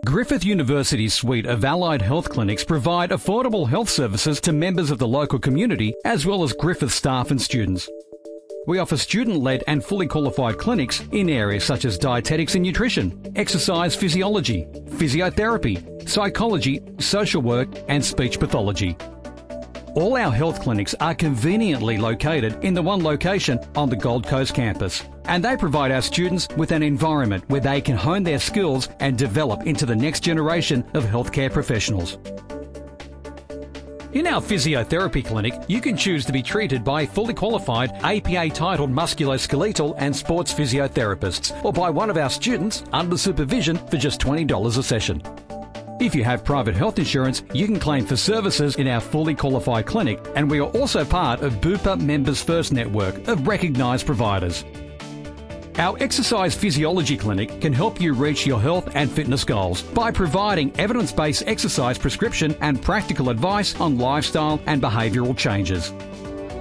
Griffith University's suite of allied health clinics provide affordable health services to members of the local community as well as Griffith staff and students. We offer student-led and fully qualified clinics in areas such as dietetics and nutrition, exercise physiology, physiotherapy, psychology, social work and speech pathology. All our health clinics are conveniently located in the one location on the Gold Coast campus, and they provide our students with an environment where they can hone their skills and develop into the next generation of healthcare professionals. In our Physiotherapy Clinic, you can choose to be treated by fully qualified APA-titled musculoskeletal and sports physiotherapists, or by one of our students under supervision for just $20 a session. If you have private health insurance, you can claim for services in our fully qualified clinic, and we are also part of Bupa Members First network of recognised providers. Our Exercise Physiology Clinic can help you reach your health and fitness goals by providing evidence-based exercise prescription and practical advice on lifestyle and behavioural changes.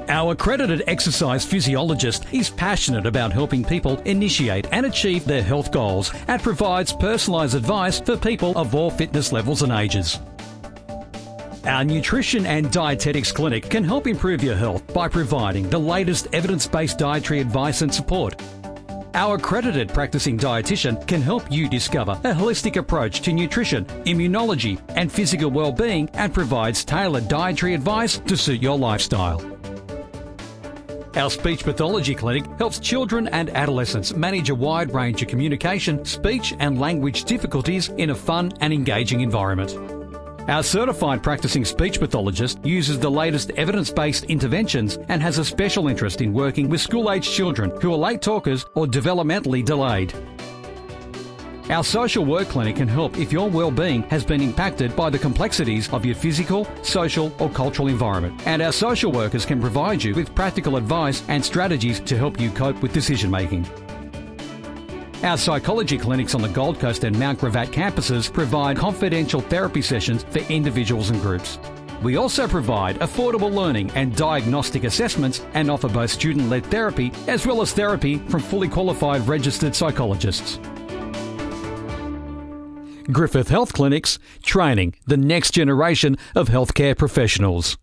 Our accredited exercise physiologist is passionate about helping people initiate and achieve their health goals and provides personalised advice for people of all fitness levels and ages. Our Nutrition and Dietetics Clinic can help improve your health by providing the latest evidence-based dietary advice and support. Our accredited practicing dietitian can help you discover a holistic approach to nutrition, immunology and physical well-being and provides tailored dietary advice to suit your lifestyle. Our Speech Pathology Clinic helps children and adolescents manage a wide range of communication, speech and language difficulties in a fun and engaging environment. Our certified practicing speech pathologist uses the latest evidence-based interventions and has a special interest in working with school-aged children who are late talkers or developmentally delayed. Our social work clinic can help if your well-being has been impacted by the complexities of your physical, social or cultural environment. And our social workers can provide you with practical advice and strategies to help you cope with decision-making. Our psychology clinics on the Gold Coast and Mount Gravatt campuses provide confidential therapy sessions for individuals and groups. We also provide affordable learning and diagnostic assessments and offer both student-led therapy as well as therapy from fully qualified registered psychologists. Griffith Health Clinics, training the next generation of healthcare professionals.